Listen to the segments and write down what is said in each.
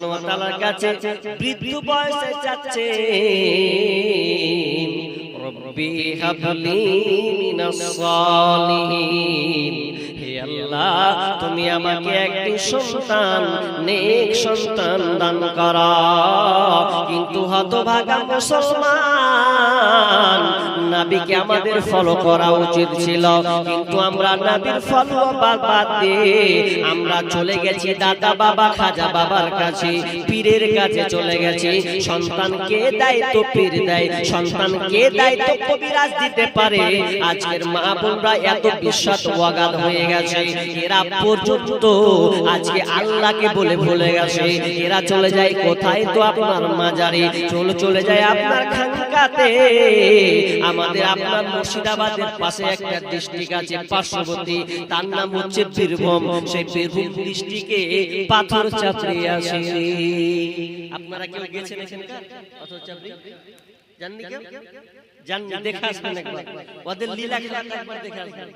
ওয়া তাআলার কাছে বৃদ্ধ বয়সে যাচ্ছে, রব্বি হাবলি মিনাস সালিহিন, হে আল্লাহ তুমি আমাকে একটি সন্তান, নেক সন্তান দান করো। কিন্তু হতভাগা মুসলমান, নবীকে আমাদের ফলো করা উচিত ছিল, কিন্তু আমরা নবীর ফলো বাদ দিয়ে আমরা চলে গেছি দাদা বাবা খাজা বাবার কাছে, পীরের কাছে চলে গেছি। সন্তানকে দায়িত্ব পীর দেয়, সন্তানকে দায়িত্ব কবিরাজ দিতে পারে। আজকের মা বোনরা এত বিশ্বাস অগাধ হয়ে গেছে, এরা পর্যন্ত আজকে আল্লাহকে বলে ভুলে গেছে। এরা চলে যায় কোথায়? তো আপনার মাজারে, চলে যায় আপনার খানকাতে। আমাদের আপনার মুর্শিদাবাদের পাশে একটা ডিস্ট্রিক্ট আছে পার্শ্ববর্তী, তার নাম হচ্ছে বীরভূম। সেই বীরভূম ডিস্ট্রিক্টে পাথর চাপড়ি আছে। আপনারা কেউ গেছেন এখানকার পাথর চাপড়ি? জানেন কেউ? জানেন? দেখা আসবেন একবার, ওদের লীলা খেলা একবার দেখা আসবেন।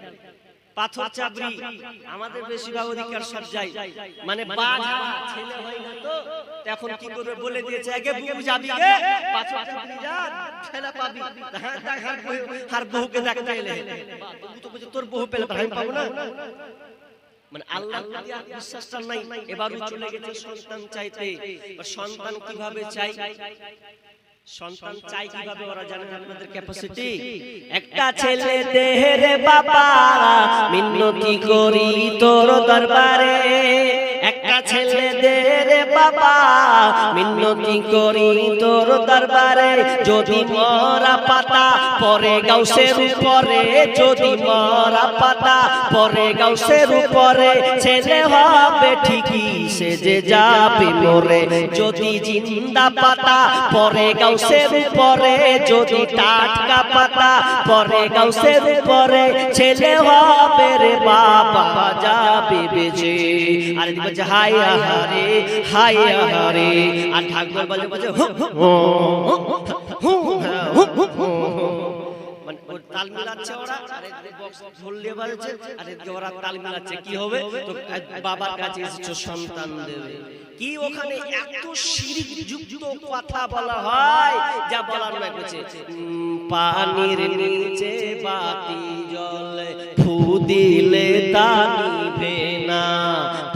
পাথর চাপড়ি আমাদের বেশিরভাগ অধিকার সব যায়, মানে বাজা ছেলে হয় না তো এখন কি করে বলে দিয়েছে, আগে বুবু যাবি গে পাথর চাপড়ি যা ছেলে পাবি, আর বহুকে দেখতে এলে বাবু তো বলে তোর বহু পেলে আমি পাবো না। মানে আল্লাহর প্রতি আর বিশ্বাসটা নাই। এবারও চলে গেছে সন্তান চাইতে। সন্তান কিভাবে চাই? সন্তান চাই কিভাবে ওরা জানেন? আপনাদের ক্যাপাসিটি, একটা ছেলে দেহের বাবা মিনতি করি তোর দরবারে, একটা ছেলে দেহের বাবা মিনতি করি তোর দরবারে, যদি মরা পাতা পরে গাউসের উপরে, যদি মরা পাতা পরে গাউসের উপরে, ছেলে হবে ঠিকই সে যে যাবে মরে, যদি জিন্দা পাতা পরে গাউসের উপরে, যদি টাটকা পাতা পরে গাউসের উপরে, ছেলে হবে রে বাবা যাবে বেঁচে। আর বলছে হায় আহারে হায় আহারে, আর ঠাকুর বলে বলছে মানে তাল মিলাচ্ছে ওরা, আর এদিকে বক্স ঢোল দিয়ে বাজছে, আর এদিকে ওরা তাল মিলাচ্ছে। কি হবে? তো বাবার কাছে এসেছো সন্তান দেবে। কি ওখানে এত শিরক যুক্ত কথা বলা হয় যা বলার নয়। বলছে পানির নিচে বাতি জ্বলে, ফু দিলে তা নিভে না,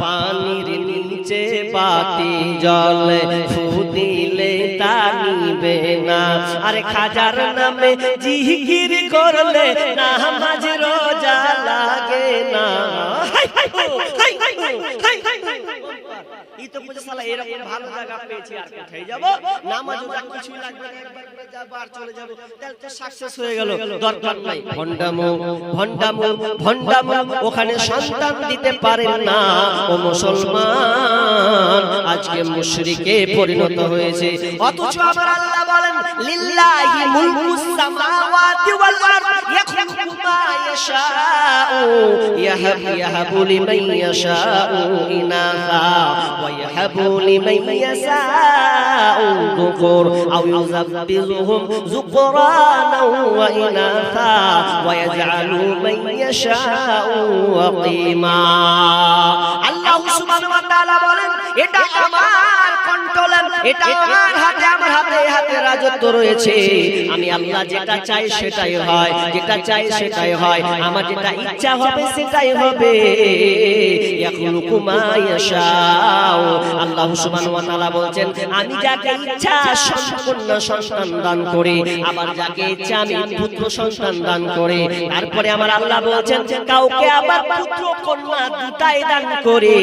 পানির নিচে বাতি জ্বলে, ফু দিলে তা নিভে না, আরে খাজার নামে জিকির করলে নামাজ রোজা লাগে না। এই তো বুঝে শালা এরকম ভালো জায়গা পেয়েছি, আর কোথায় যাব? নামাজ রোজা কিছু লাগবে না, একবার করে যাব আর চলে যাব, তাহলে তো সাকসেস হয়ে গেল। দরকার নাই ভন্ডামো ভন্ডামো ভন্ডামো, ওখানে সন্তান দিতে পারেন না ও মুসলমান, আজকে মুশরিকে পরিণত হয়েছে। অথচ আমার আল্লাহ বলেন লিল্লাহি মুলকুস সামাওয়াতি ওয়াল আরদ ইয়াখলুকু মা ইয়াশাউ ইয়াহাবু লিমান ইয়াশাউ ইনাসা ওয়া ইয়াহাবু লিমান ইয়াশাউ যুকুর আও ইউযাব্বিহুম যুকরানা ওয়া ইনাসা ওয়া ইয়াজআলু মান ইয়াশাউ ওয়াকিমা। আল্লাহ সুবহানাহু ওয়া তাআলা বলেন এটা আমার কন্ট্রোলে, এটা আমার হাতে, আমার হাতে হাতে রাজত্ব রয়েছে। আমি আল্লাহ যেটা চাই সেটাই হয়, যেটা চাই সেটাই হয়, আমার যেটা ইচ্ছা হবে সেটাই হবে। ইয়াখলুকু মা ইয়াশাউ, আল্লাহ সুবহানাহু ওয়া তাআলা বলেন আমি যাকে ইচ্ছা সম্পূর্ণ সন্তান দান করি, আবার যাকে ইচ্ছা আমি পুত্র সন্তান দান করি। তারপরে আমার আল্লাহ বলেন কাউকে আবার পুত্র কন্যা দুটাই দান করি।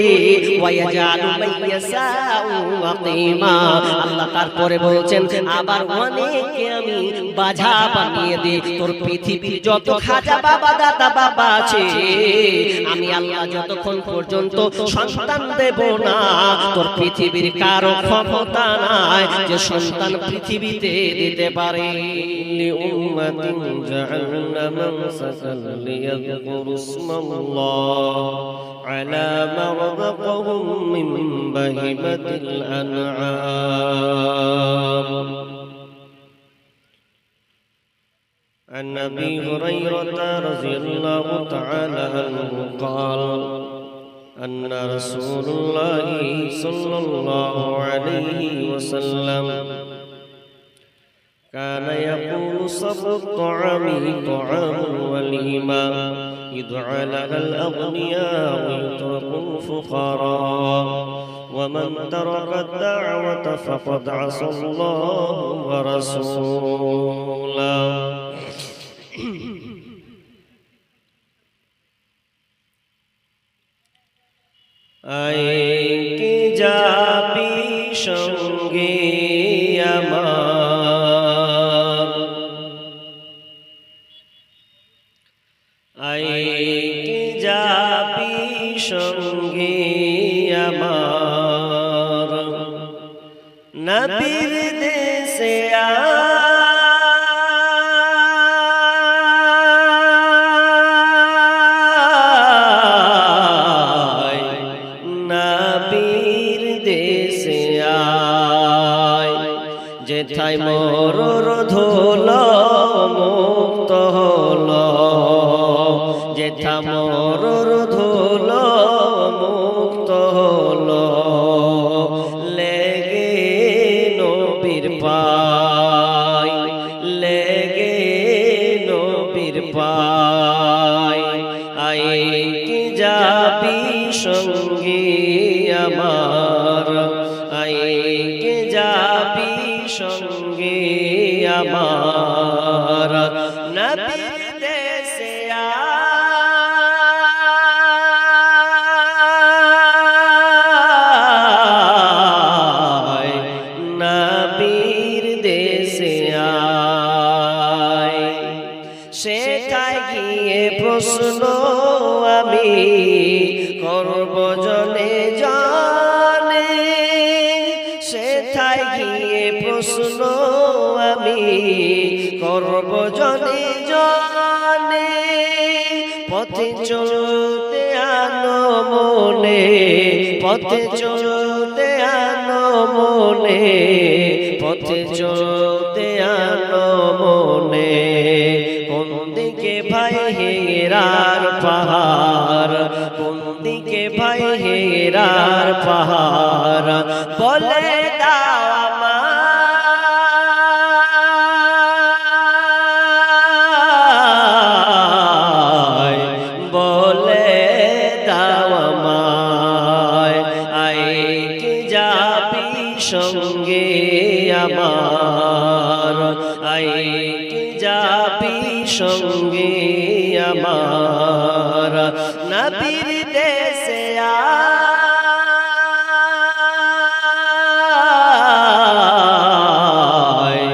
ওয়া ইয়াজআলু মান ইয়াশাউ ওয়াকিমা, আল্লাহ তারপরে বলেন আবার অনেককে আমি বাঝা বানিয়ে দিই। তোর পৃথিবীর যত খাজা বাবা দাদা বাবা আছে, আমি আল্লাহ যতক্ষণ পর্যন্ত সন্তান দেব না, তোর পৃথিবীর কারো ক্ষমতা নাই যে সন্তান পৃথিবীতে দিতে পারে। লিউম্মাতিন জাআলনা মানসাকান লিয়াযকুরু ইসমাল্লাহ আলা মা রাযাকাহুম মিন বাহিমাতিল আনআম। عن أبي هريرة رضي الله تعالى عنه قال أن رسول الله صلى الله عليه وسلم كان يقول صب الطعام طعام الوليمة يدعى لها الأغنياء ويترك الفقراء ومن ترك الدعوة فقد عصى الله ورسوله আইকে যাবি সঙ্গে আমার আইকে যাবি সঙ্গে আমার নবীর দেশে যেথায় মরর ধোল মুক্ত হল যেথা মরর ধোল মুক্ত হল লেগে নবীর পায় লেগে নবীর পায় আইকে যাবি সঙ্গে আমার আইকে যাবি সঙ্গে আমার নবীর দেশে আয় নবীর দেশে আয় সেখায় গিয়ে প্রশ্ন আমি করব জনে জানে সেথায় গিয়ে প্রশ্ন আমি করব জনে জানে পথে চলতে আনো মনে পথে চলতে আনো মনে পথে চলতে আনো মনে কোন দিকে ভাই হেরার পাহাড় কোন দিকে ভাই হেরার পাহাড় বলে দাও আমায় বলে দাও আমায় আইকে যাবি সঙ্গে আমার আইকে যাবি সঙ্গে আমার নবীর দেশে আয়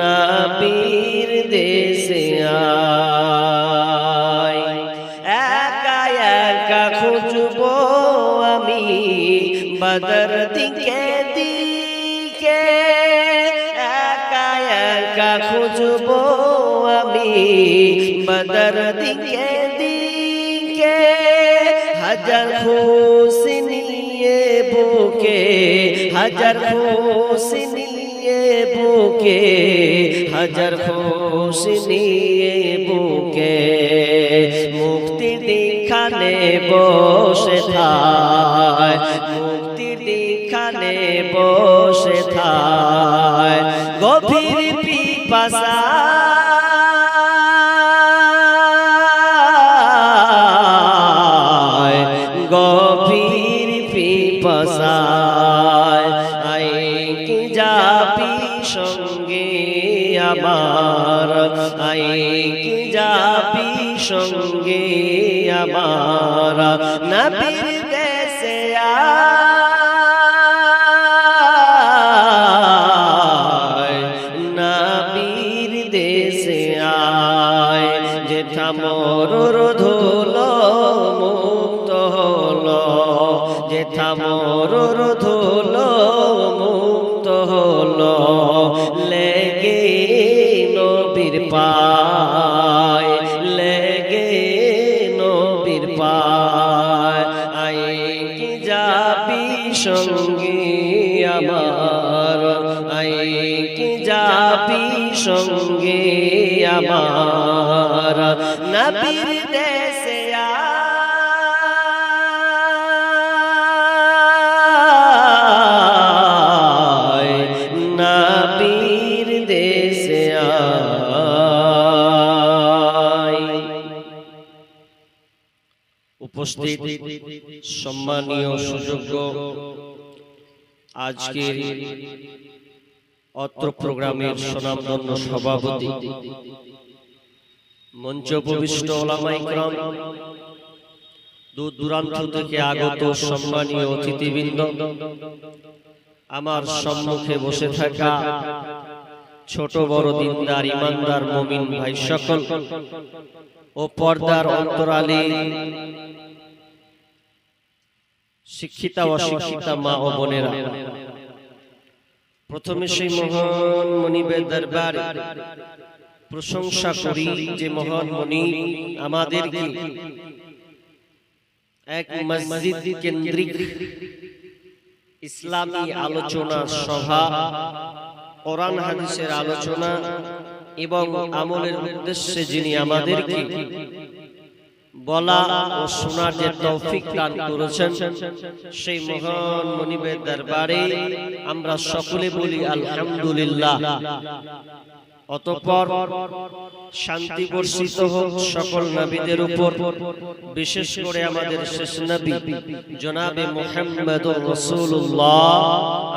নবীর দেশে আয় একা একা খুঁজব আমি বদর দিকে দিকে একা একা খুঁজব আমি বদর দিকে দিকে হাজার খুশি নিয়ে বুকে হাজার খুশি নিয়ে বুকে হাজার খুশি নিয়ে বুকে মুক্তি দীক্ষানে বসে থায় মুক্তি দীক্ষানে বসে থায় গভীর পিপাসা গভীর পিপাসায় আইকে যাবি সঙ্গে আমার আইকে যাবি সঙ্গে আমার নবীর দেশে আয় নবীর দেশে আয় যেথা মরর ধোল মুক্ত হল যেথা মরর ধোল মুক্ত হল লেগে নবীর পায় লেগে নবীর পায় আইকে যাবি সঙ্গে আমার আইকে যাবি সঙ্গে আমার নবীর দেশে আয় উপস্থিত সম্মানীয় সুযোগ্য আজকের অত্র প্রোগ্রামের সুনামধন্য সভাপতি, মঞ্চ উপবিষ্ট ওলামায়ে কেরাম, দূর দূরান্ত থেকে আগত সম্মানীয় অতিথিবৃন্দ, আমার সম্মুখে বসে থাকা ছোট বড় দিনদার ইমানদার মুমিন ভাই সকল ও পর্দার অন্তরালে শিক্ষিতা অশিক্ষিতা মা ও বোনেরা, প্রথমে সেই মহান মনিবের দরবারে প্রশংসা করি যে মহান মনি আমাদেরকে এক মসজিদ কেন্দ্রিক ইসলামী আলোচনা সভা, কোরআন হাদিসের আলোচনা এবং আমলের উদ্দেশ্যে যিনি আমাদেরকে বলা ও শোনার যে তৌফিক দান করেছেন, সেই মহান মনিবের দরবারে আমরা সকলে বলি আলহামদুলিল্লাহ। অতঃপর শান্তি বর্ষিত হোক সকল নবীদের উপর, বিশেষ করে আমাদের শেষ নবী জনাবে মুহাম্মদুর রাসূলুল্লাহ,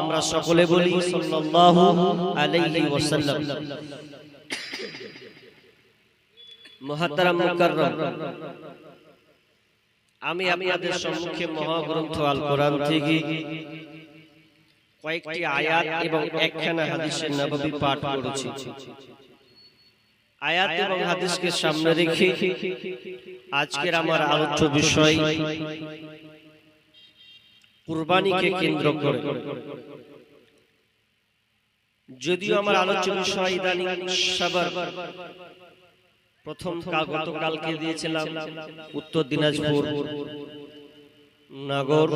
আমরা সকলে বলি সাল্লাল্লাহু আলাইহি ওয়াসাল্লাম। মুহতারাম মুকাররম, আমি আপনাদের সম্মুখে মহাগ্রন্থ আল কোরআন থেকে কয়েকটি আয়াত এবং একখানা হাদিসের নববী পাঠ করেছি। আয়াত এবং হাদিসকে সামনে রেখে আজকের আমার আলোচ্য বিষয় কুরবানিকে কেন্দ্র করে। যদিও আমার আলোচ্য বিষয় ইদানিং সবর, প্রথম গতকালকে দিয়েছিলাম উত্তর দিনাজপুর নগর,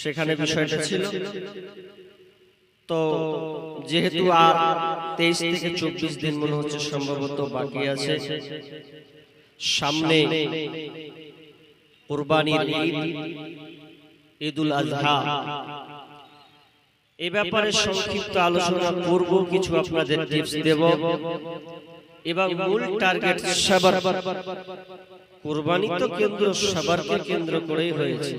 সেখানে বিষয়টা ছিল। তো যেহেতু আর 23 থেকে 24 দিন মনে হচ্ছে সম্ভবত বাকি আছে, সামনে কুরবানির ঈদ, ঈদুল আযহা, এই ব্যাপারে সংক্ষিপ্ত আলোচনা করব, কিছু আপনাদের টিপস দেব এবং মূল টার্গেট সবর। কুরবানি তো কেন্দ্র সবরকে কেন্দ্র করেই হয়েছে,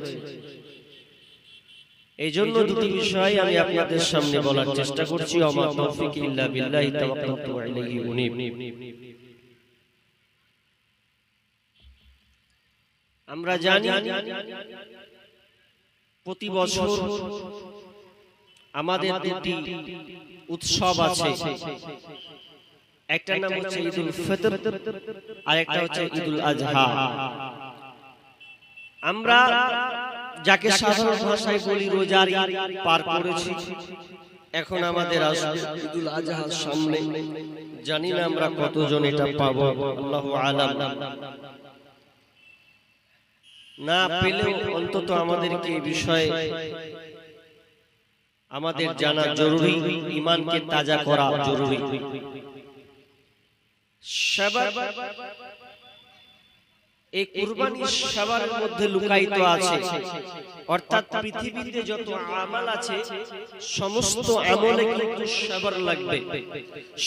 এই জন্য দুটি বিষয় আমি আপনাদের সামনে বলার চেষ্টা করছি। আমা তৌফিক ইল্লা বিল্লাহি তাওয়াক্কালতু আলাইহি উনীব। আমরা জানি প্রতি বছর আমাদের দুটি উৎসব আছে, একটা নাম হচ্ছে ঈদুল ফিতর আর একটা হচ্ছে ঈদুল আযহা। আমরা যাকে সাধারণ ভাষায় বলি রোজার ঈদ পার করেছি, এখন আমাদের ঈদুল আযহার সামনে। জানি না আমরা কতজন এটা পাবো, আল্লাহু আলাম। না পেলেও অন্তত আমাদেরকে এই বিষয়ে আমাদের জানা জরুরি, ঈমানকে তাজা করা জরুরি। সবর, এই কুরবানি সবার মধ্যে লুকায়িত আছে, অর্থাৎ পৃথিবীতে যত আমল আছে সমস্ত আমলে কিন্তু সবর লাগবে।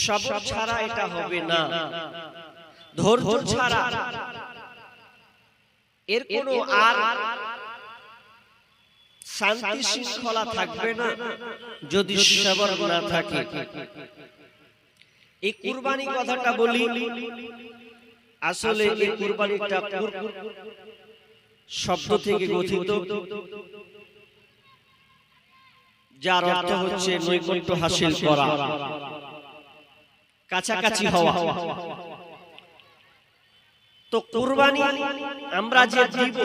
সবর ছাড়া এটা হবে না, ধৈর্য ছাড়া এর কোনো আর শান্তি শৃঙ্খলা থাকবে না যদি সবর না থাকে। এই কুরবানি কথাটা বলি, আসলে এই কুরবানিটা শব্দ থেকে গঠিত, যার অর্থ হচ্ছে নৈকট্য হাসিল করা, কাছাকাছি হওয়া। তো কুরবানি আমরা যে দিব,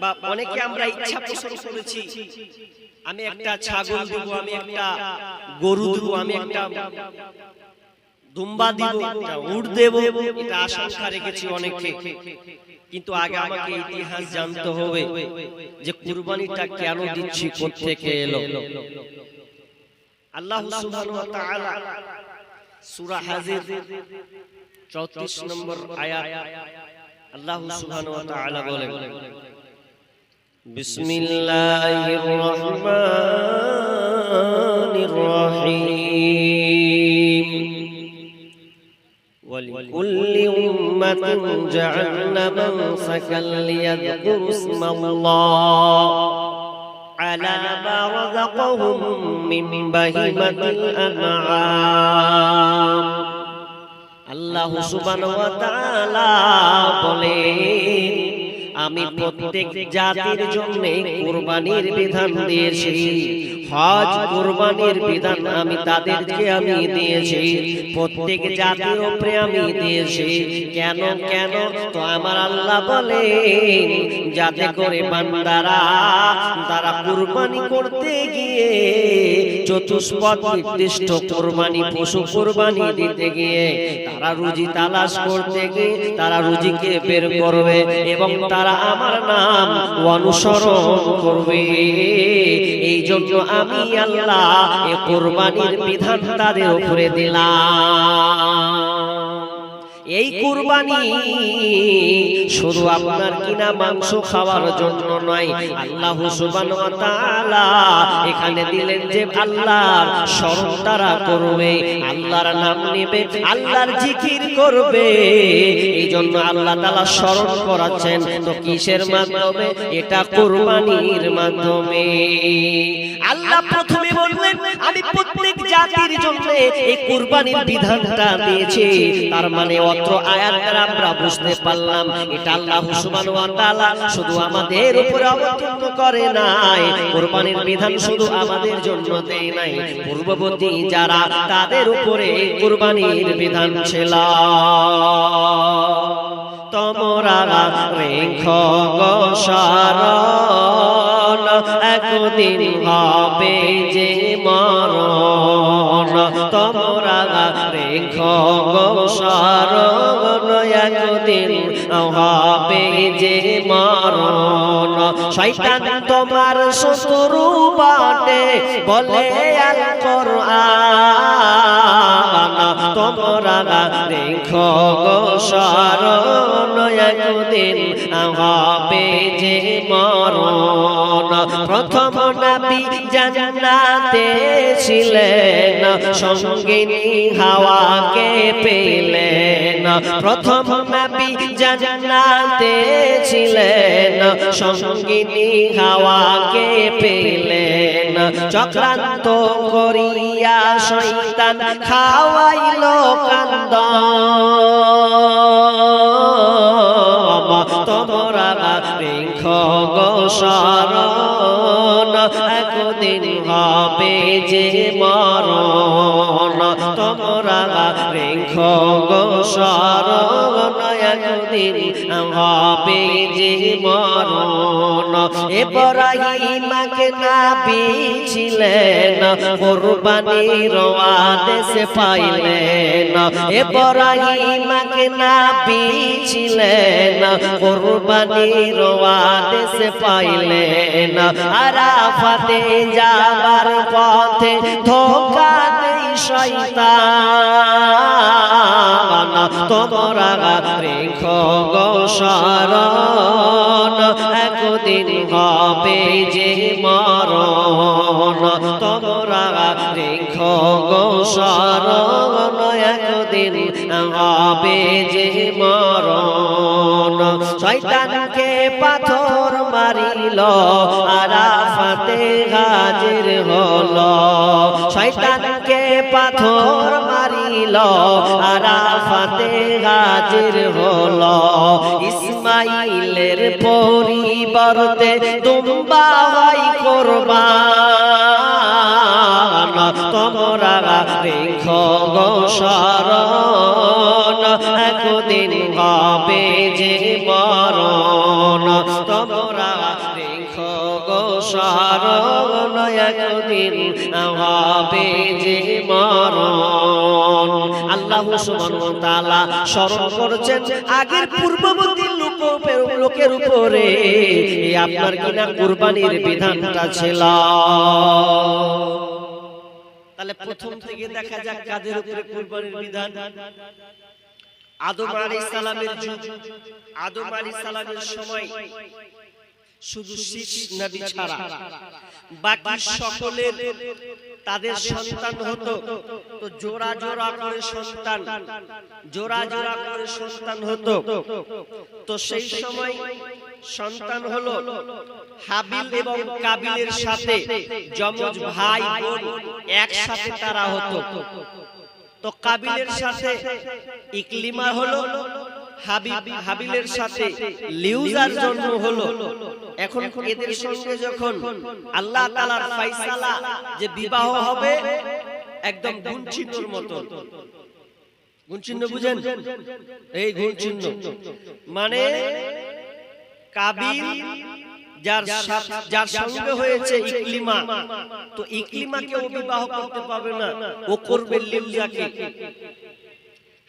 বা অনেকে আমরা ইচ্ছা পোষণ করেছি, আমি একটা ছাগল দিব, আমি একটা গরু দিব, আমি একটা দুম্বা দিব, উট দেব, এটা আশঙ্কা রেখেছি অনেকে। কিন্তু আগে আমাকে ইতিহাস জানতে হবে যে কুরবানিটা কেন দিচ্ছি, কোথা থেকে এলো। আল্লাহ সুবহানাহু ওয়া তাআলা সূরা হাজির 34 নম্বর আয়াত আল্লাহ সুবহানাহু ওয়া তাআলা বলেন, বিসমিল্লাহির রহমানির রহিম, ওয়ালিকুল্লি উম্মাতিন জাআলনা মানসাকাল লিয়াযকুরু ইসমাল্লাহ আলা মা রাযাকাহুম মিন বাহিমাতিল আনআম। আল্লাহ সুবহানাহু ওয়া তাআলা বলেন, আমি প্রত্যেক জাতির জন্য কুরবানির বিধান দিয়েছি। হজ কুরবানির বিধান আমি তাদেরকে দিয়েছি, প্রত্যেক জাতির উপরে আমি দিয়েছি। কেন কেন? তো আমার আল্লাহ বলেন, যাতে করে বান্দারা তারা কুরবানি করতে গিয়ে চতুষ্পদ নির্দিষ্ট কুরবানি পশু কুরবানি দিতে গিয়ে তারা রুজি তালাশ করতে গিয়ে তারা রুজিকে বের করবে এবং তারা আমার নাম অনুসরণ করবে। এই জন্য আমি আল্লাহ এই কুরবানির বিধান তাদের উপরে দিলাম। এই কুরবানি শুধু আপনার কিনা মাংস খাওয়ার জন্য নয়, আল্লাহ সুবহানাহু ওয়া তাআলা এখানে দিলেন যে আল্লাহর স্মরণ তারা করবে, আল্লাহর নাম নেবে, আল্লাহর জিকির করবে। এই জন্য আল্লাহ তাআলা স্মরণ করাচ্ছেন। তো কিসের মাধ্যমে? এটা কুরবানির মাধ্যমে। আল্লাহ প্রথমে বললেন, আমি প্রত্যেক জাতির জন্য এই কুরবানির বিধানটা দিয়েছি। তার মানে অত্র আয়াতটা আমরা বুঝতে পারলাম, এটা আল্লাহ সুবহানাহু ওয়া তাআলা শুধু আমাদের উপরে অবতীর্ণ করে নাই, কুরবানির বিধান শুধু আমাদের জন্য দেয় নাই, পূর্ববর্তী যারা তাদের উপরে কুরবানির বিধান ছিল। তোমরা রেখো গো শরণ, একদিন হবে যে মরণ। তোমরা রেখো গো শরণ, একদিন হবে যে মরণ। শয়তান তোমার শত্রু বটে বলে আল কোরআন। তোমরা রেখো গো শরণ, একদিন হবে যে মরণ। প্রথম নবী জান্নাতে ছিলেন, সঙ্গিনী হাওয়াকে পেলেন। প্রথম নবী জান্নাতে ছিলেন, সঙ্গিনী হাওয়াকে পেলেন। চক্রান্ত করিয়া শয়তান খাওয়াইল কান্দম। তোমরা রেখো গো শরণ, একদিন হবে যে মরণ। তোমরা রেখো গো শরণ, একদিন হবে যে মরণ। ইব্রাহিমকে নবী ছিলেন, কুরবানির আদেশ পাইলেন। ইব্রাহিমকে নবী ছিলেন, কুরবানির আদেশ পাইলেন। আরাফাতে যাবার পথে ধোঁকা দেই শয়তান। তোমরা রেখো গো শরণ, একদিন হবে যে মরণ। তোমরা রেখো গো শরণ, একদিন হবে যে মরণ। শয়তানকে পাথর মারিল, আরাফাতে হাজির হলো। শয়তানকে পাথর মারিল, আরাফাতে হাজির হলো। ইসমাইলের পরিবর্তে দুম্বা হয় কুরবান। তোমরা রেখো গো শরণ, একদিন হবে যে মরণ। তোমরা রেখো গো শরণ, একদিন হবে যে মরণ। আল্লাহ সুবহানাহু ওয়া তাআলা স্মরণ করছেন আগের পূর্ববর্তী লোকের উপরে আপনার কিনা কুরবানির বিধানটা ছিল। তাহলে প্রথম থেকে দেখা যাক কাদের উপরে কুরবানির বিধান। আদম আলাইহিস সালামের যুগ, আদম আলাইহিস সালামের সময় শুধু 6 নবী ছাড়া বাকি সকলের তাদের সন্তান হতো। তো জোড়া জোড়া করে সন্তান হতো। তো সেই সময় সন্তান হলো হাবিল এবং কাবিলের সাথে, যমজ ভাই বোন একসাথে তারা হতো। তো কাবিলের সাথে ইকলিমা হলো, হাবিলের সাথে লিউজার জন্ম হলো। এখন এদের সঙ্গে যখন আল্লাহ তাআলার ফয়সালা যে বিবাহ হবে, একদম গুণচিহ্নের মতো। গুণচিহ্ন বুঝেন? এই গুণচিহ্ন মানে কাবিল যার সঙ্গে হয়েছে ইকলিমা, তো ইকলিমাকে ও বিবাহ করতে পারবে না, ও করবে লিউজাকে।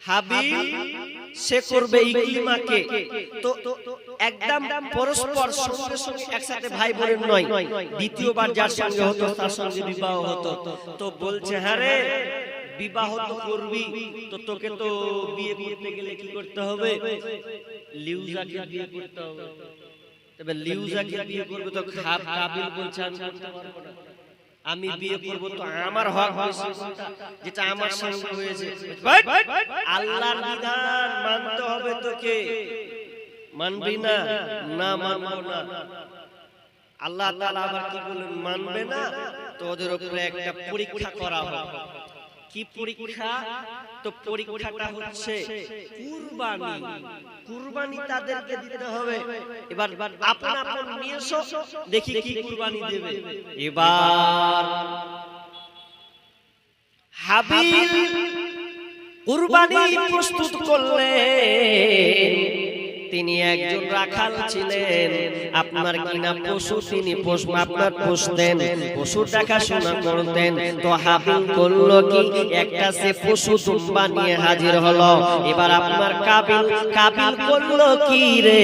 হাবিল সে করবে ইকলিমাকে। তো একদম পরস্পর সঙ্গে সঙ্গে একসাথে ভাই বোনের নয়, দ্বিতীয়বার যার সঙ্গে হতো তার সঙ্গে বিবাহ হতো। তো বলছে, হ্যাঁ রে, বিবাহ তো করবি, তো তোকে তো বিয়ে করতে গেলে কি করতে হবে? লিউজাকে বিয়ে করতে হবে। তবে লিউজাকে বিয়ে করবে তো কাবিল বলছে আমি করতে পারবো না, আমি বিয়ে করব তো আমার হক বেশি, যেটা আমার সঙ্গে হয়েছে। আল্লাহর বিধান মানতে হবে তোকে, মানবি না? না মানবো না। আল্লাহ তাআলা আবার কি বলেন? মানবে না তো ওদের উপরে একটা পরীক্ষা করা হবে। কি পরীক্ষা? তো পরীক্ষাটা হচ্ছে কুরবানি। কুরবানি তাদেরকে দিতে হবে। এবার আপন আপন নিয়ে এসো, দেখি কি কুরবানি দেবে। এবার হাবিল কুরবানি প্রস্তুত করলেন। তিনি একজন রাখাল ছিলেন, আপনার কিনা পশু তিনি আপনার পুষতেন, পশু দেখাশোনা করতেন। তো হাবিল করলো কি, একটা সে পশু দুম্বা নিয়ে হাজির হলো। এবার আপনার কাবিল করলো কি রে,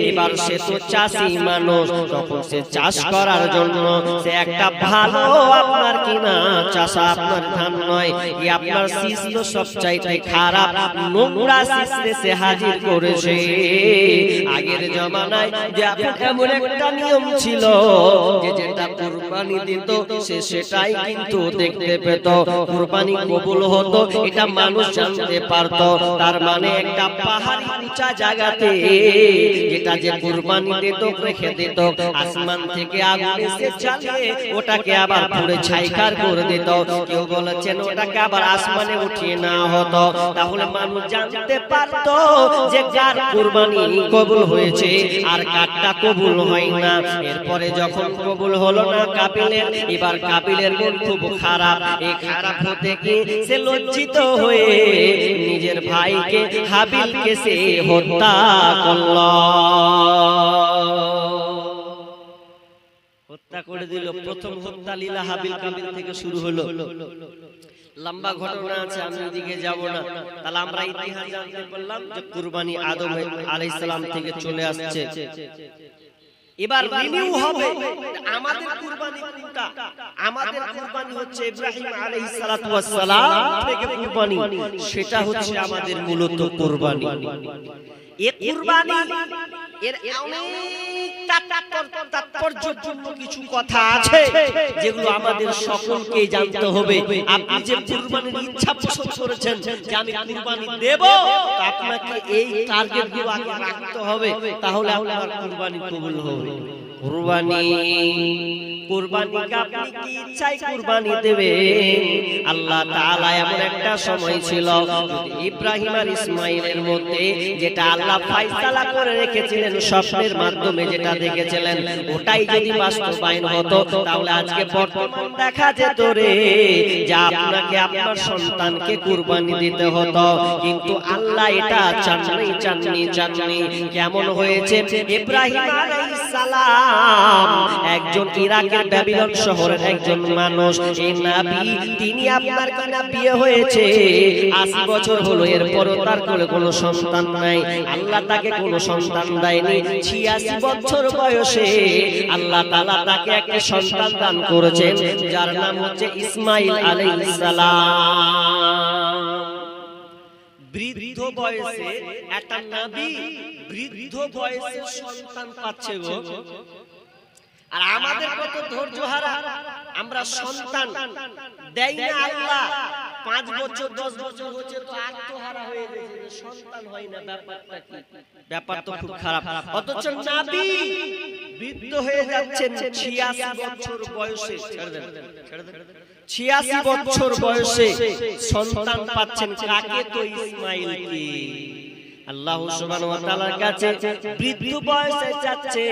এবার সে তো চাষি মানুষ, তখন সে চাষ করার জন্য সে একটা ভালো আপনার কিনা চাষা, আপনার ধান নয়, এই আপনার শীষ তো সবচাইতে খারাপ নোংরা শীষ সে হাজির করেছে। আগের জমানায় যে এমন একটা নিয়ম ছিল যে যেটা কুরবানি দিত সে সেটাই কিন্তু দেখতে পেত, কুরবানি কবুল হতো, এটা মানুষ জানতে পারত। তার মানে একটা পাহাড়ি উঁচা জায়গাতে যেটা যে কুরবানি দিত রেখে দিত, আসমান থেকে আগুন এসে জ্বালিয়ে ওটাকে আবার পুড়ে ছাইখার করে দিত। কেউ বলেছেন ওটাকে আবার আসমানে উঠিয়ে নেওয়া হতো, তাহলে মানুষ জানতে পারত যে কার কুরবানি কবুল হয়েছে আর কারটা কবুল হয় না। এরপরে যখন কবুল হলো না কাবিলের, এবার কাবিলের মন খুব খারাপ। এই খারাপ হতে কি সে লজ্জিত হয়ে নিজের ভাইকে হাবিলকে সে হত্যা করলো, হত্যা করে দিল। প্রথম হত্যা লীলা হাবিল কাবিল থেকে শুরু হলো। লম্বা ঘটনা আছে, আমি ওদিকে যাব না। তাহলে আমরা ইতিহাস জানতে পারলাম যে কুরবানি আদম আলাইহিস সালাম থেকে চলে আসছে। এবার রিনিউ হবে আমাদের কুরবানি কোনটা? আমাদের কুরবানি হচ্ছে ইব্রাহিম আলাইহিস সালাতু ওয়াস সালাম থেকে কুরবানি, সেটা হচ্ছে আমাদের মূলত কুরবানি। এই কুরবানি এর অনেক তাৎপর্যপূর্ণ কিছু কথা আছে যেগুলো আমাদের সকলকে জানতে হবে। আপনি যে কুরবানির ইচ্ছা পোষণ করেছেন যে আমি কুরবানি দেব, তো আপনাকে এই টার্গেটগুলো আগে রাখতে হবে, তাহলে আপনার কুরবানি কবুল হবে। কুরবানিকে আপনি কি ইচ্ছায় কুরবানি দেবেন? আল্লাহ তাআলা এমন একটা সময় ছিল ইব্রাহিম আর ইসমাইলের মধ্যে, যেটা আল্লাহ ফয়সালা করে রেখেছিলেন স্বপ্নের মাধ্যমে, যেটা দেখেছিলেন ওটাই যদি বাস্তবায়ন হতো, তাহলে আজকে বর্তমান দেখা যেত রে যে আপনাকে আপনার সন্তানকে কুরবানি দিতে হতো। কিন্তু আল্লাহ এটা চাননি। কেমন হয়েছে? ইব্রাহিম আলাইহিস সালাম একজন ইরাকের ব্যাবিলন শহরের একজন মানুষ, এই নবী, তিনি আপনার কিনা বিয়ে হয়েছে 80 বছর হলো, এরপরও তার কোনো সন্তান নাই। আল্লাহ তাকে কোনো সন্তান দেয়নি। 86 বছর বয়সে আল্লাহ তাআলা তাকে একটা সন্তান দান করেছেন, যার নাম হচ্ছে ইসমাঈল আলাইহিস সালাম। বৃদ্ধ বয়সে একটা নবী বৃদ্ধ বয়সে সন্তান পাচ্ছে গো। আর আমাদের কত ধৈর্য হারা, আমরা সন্তান দেই না আল্লাহ 5 বছর 10 বছর হচ্ছে তো আত্মহারা হয়ে গেছে, সন্তান হয় না। ব্যাপারটা কি? ব্যাপার তো খুব খারাপ। অথচ নবী বৃদ্ধ হয়ে যাচ্ছেন 86 বছর বয়সে, ছেড়ে দেন 86 বছর বয়সে সন্তান পাচ্ছেন। কাকে? তো ইসমাইল কি আল্লাহ সুবহানাহু ওয়া তাআলার কাছে বৃদ্ধ বয়সে যাচ্ছে,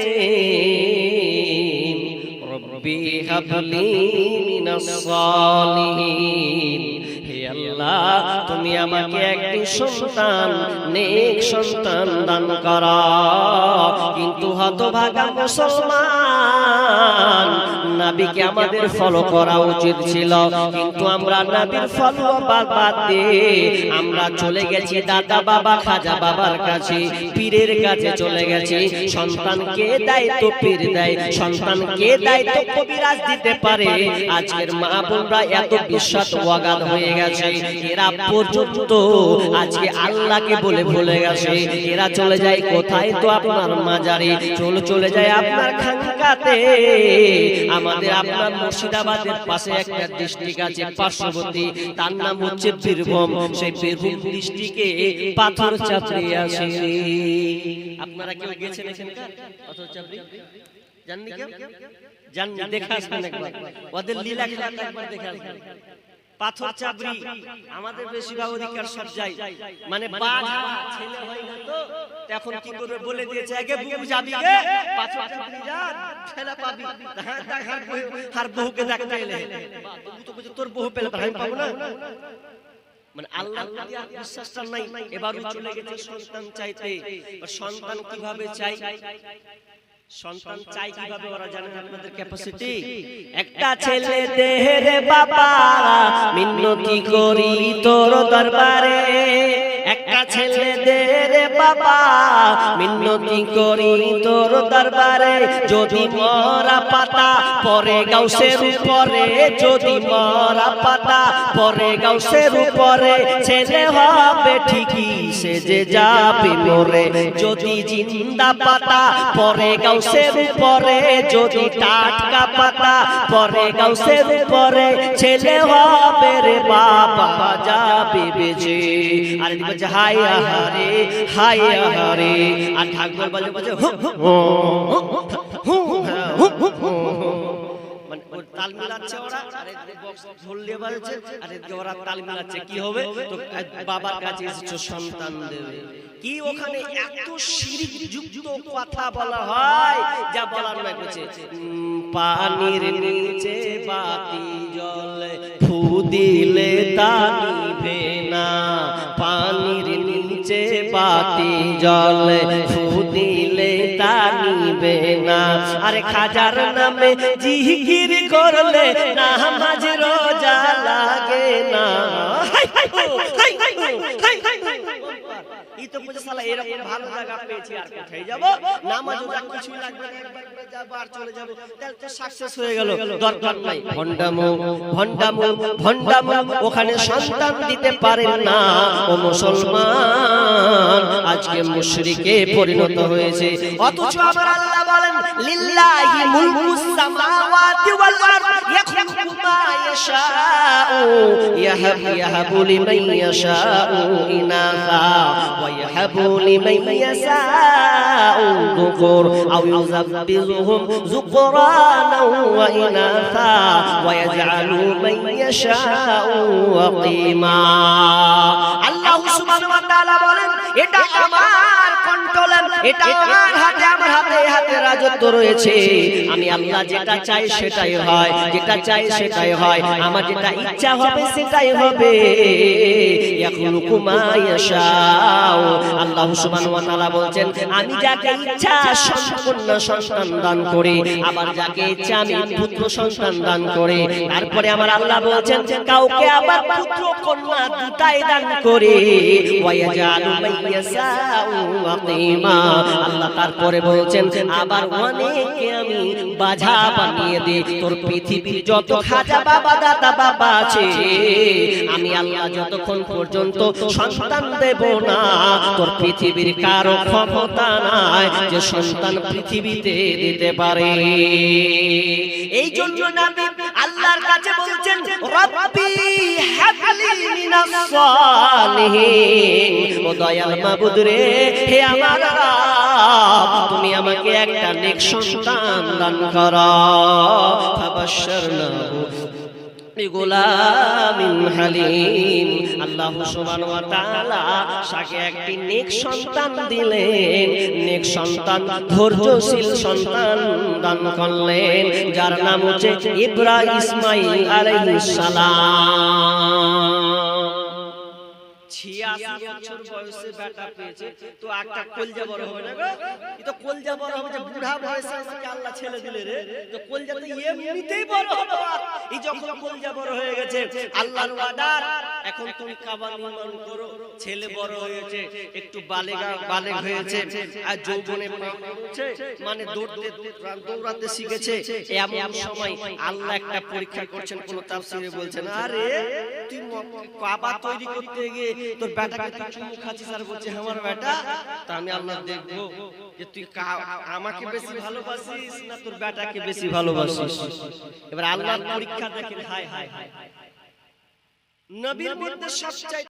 রব্বি হাবলি মিনাস সালিহিন, হে আল্লাহ তুমি আমাকে একটি সন্তান, নেক সন্তান দান করো। কিন্তু হতভাগা মুসলমান, নবীকে আমাদের ফলো করা উচিত ছিল, কিন্তু আমরা নবীর ফলো বাদ দিয়ে আমরা চলে গেছি দাদা বাবা খাজা বাবার কাছে, পীরের কাছে চলে গেছি। সন্তানকে দায়িত্ব পীর দেয়, সন্তানকে দায়িত্ব কবিরাজ দিতে পারে। আজকের মা বোনরা এত বিশ্বাস অগাধ হয়ে গেছে, এরা পর্যন্ত আজকে আল্লাহকে বলে ভুলে গেছে। এরা চলে যায় কোথায়? তো আপনার মাজারে, চলে যায় আপনার খানকাতে। আমাদের আপনার মুর্শিদাবাদের পাশে একটা ডিস্ট্রিক্ট আছে পার্শ্ববর্তী, তার নাম হচ্ছে বীরভূম। সেই বীরভূম ডিস্ট্রিক্টে পাথর চাপড়ি আছে। আপনারা কেউ গেছেন এখানকার পাথর চাপড়ি? জানেন কেউ? জানেন? দেখে আসবেন একবার, ওদের লীলা খেলা একবার দেখে আসবেন। পাথর চাপড়ি আমাদের বেশিরভাগ অধিকার সব যায়, মানে বাঘা ছেলে হয় না তো এখন কি করবে বলে দিয়েছে, আগে বুবু যাবি গে পাথর চাপড়ি যা ছেলে পাবি, আর বহুকে দেখতে এলে বাবু তো বুঝে তোর বহু পেলে আমি পাবো না। মানে আল্লাহর প্রতি আর বিশ্বাসটা নাই। এবার চলে গেছে সন্তান চাইতে। সন্তান কিভাবে চাই? সন্তান চাই কিভাবে ওরা জানেন? আপনাদের ক্যাপাসিটি, একটা ছেলে দেহে রে বাবা মিনতি করি তোর দরবারে, একটা ছেলে দেহে রে বাবা মিনতি করি তোর দরবারে। যদি মরা পাতা পরে গাউসের উপরে, যদি মরা পাতা পরে গাউসের উপরে, ছেলে হবে ঠিকই সে যে যাবে মরে। যদি জিন্দা পাতা পরে গাউসের উপরে, যদি টাটকা পাতা পরে গাউসের উপরে, ছেলে হবে রে বাবা যাবে বেজে। আর বলছে হায় আহারে হায় আহারে, আর ঠাকুর বলে বলছে মানে ওর তাল মিলাচ্ছে ওরা, আর এদিকে বক্স ঢোল দিয়ে বাজছে, আর এদিকে ওরা তাল মিলাচ্ছে। কি হবে? তো বাবার কাছে এসেছো সন্তান দেবে। কি ওখানে এত শিরক যুক্ত কথা বলা হয় যা বলার নয়। বলছে পানির নিচে বাতি জ্বলে, ফু দিলে তা নিভে না। পানির নিচে বাতি জ্বলে, ফু দিলে তা নিভে না। আরে খাজার নামে জিকির করলে নামাজ রোজা লাগে না। এই তো বুঝে শালা এরকম ভালো জায়গা পেয়েছি, আর কোথায় যাব? নামাজ রোজা কিছু লাগবে না, একবার যাব আর চলে যাব, তাহলে তো সাকসেস হয়ে গেল। দরকার নাই ভন্ডামো ভন্ডামো ভন্ডামো, ওখানে সন্তান দিতে পারেন না। ও মুসলমান আজকে মুশরিকে পরিণত হয়েছে। অথচ আমার আল্লাহ বলেন লিল্লাহি মুলকুস সামাওয়াতি ওয়াল আরদ ইয়াখলুকু মা ইয়াশাউ ইয়াহাবু লিমান ইয়াশাউ ইনাসা ওয়া ইয়াহাবু লিমান ইয়াশাউ যুকুর আও ইউযাব্বিহুম যুকরানা ওয়া ইনাসা ওয়া ইয়াজআলু মান ইয়াশাউ ওয়াকিমা। আল্লাহ সুবহানাহু ওয়া তাআলা বলেন এটা আমার কন্ট্রোলে, এটা আমার হাতে, আমার হাতে রাজত্ব রয়েছে। আমি আল্লাহ যেটা চাই সেটাই হয়, যেটা চাই সেটাই হয়, আমার যেটা ইচ্ছা হবে সেটাই হবে। ইয়াখলুকু মা ইয়াশাউ, আল্লাহ সুবহানাহু ওয়া তাআলা বলেন আমি যাকে ইচ্ছা সম্পূর্ণ সন্তান দান করি, আবার যাকে ইচ্ছা আমি পুত্র সন্তান দান করি। তারপরে আমার আল্লাহ বলেন কাউকে আবার পুত্র কন্যা দুটাই দান করি। ওয়া ইয়াজআলু মান ইয়াশাউ ওয়াকিমা, আল্লাহ তারপরে বলেন আবার অনেককে আমি বাজা বানিয়ে দিই। তোর পৃথিবীর যত খাজা বাবা দাদা বাবা আছে আছে, আমি আল্লাহ যতক্ষণ পর্যন্ত সন্তান দেব না, তোর পৃথিবীর কারো ক্ষমতা নাই যে সন্তান পৃথিবীতে দিতে পারে। এই জন্য নবী আল্লাহর কাছে বলছেন, রব্বি হাবলি মিনাস সালিহিন, ও দয়াল মাবুদ রে, হে আমার রব, তুমি আমাকে একটা নেক সন্তান দান করো। ফাবাশশারনাহু বিগুলামিন হালিম, আল্লাহ সুবহানাহু ওয়া তাআলা তাকে একটি নেক সন্তান দিলেন, নেক সন্তান, ধৈর্যশীল সন্তান দান করলেন, যার নাম হচ্ছে ইসমাঈল আলাইহিস সালাম। 86 বছর বয়সে বেটা পেয়েছে, তো একটা কলজা বড় হবে না গো? এই তো কলজা বড় হবে যে বুড়া বয়সে আমাকে আল্লাহ ছেলে দিলে রে, তো কলজা তো এমনিতেই বড় হবে। এই যখন কলজা বড় হয়ে গেছে, আল্লাহর ওয়াদার, এখন তুমি কাবা নির্মাণ করো, ছেলে বড় হয়েছে, একটু বালেগ হয়েছে, আর যৌবনে পৌঁছে, মানে দৌড়াতে শিখেছে। এমন সময় আল্লাহ একটা পরীক্ষা করছেন। কোন তাফসীরে বলছেন, আরে তুই কাবা তৈরি করতে গিয়ে তোর বেটাকে তুই চুমু খাচ্ছিস আর বলছিস আমার বেটা, তা আমি আল্লাহ দেখবো যে তুই আমাকে বেশি ভালোবাসিস না তোর বেটাকে বেশি ভালোবাসিস। এবার আল্লাহর পরীক্ষা দেখেন, হায় হায় হায়, নবীর মধ্যে সবচেয়ে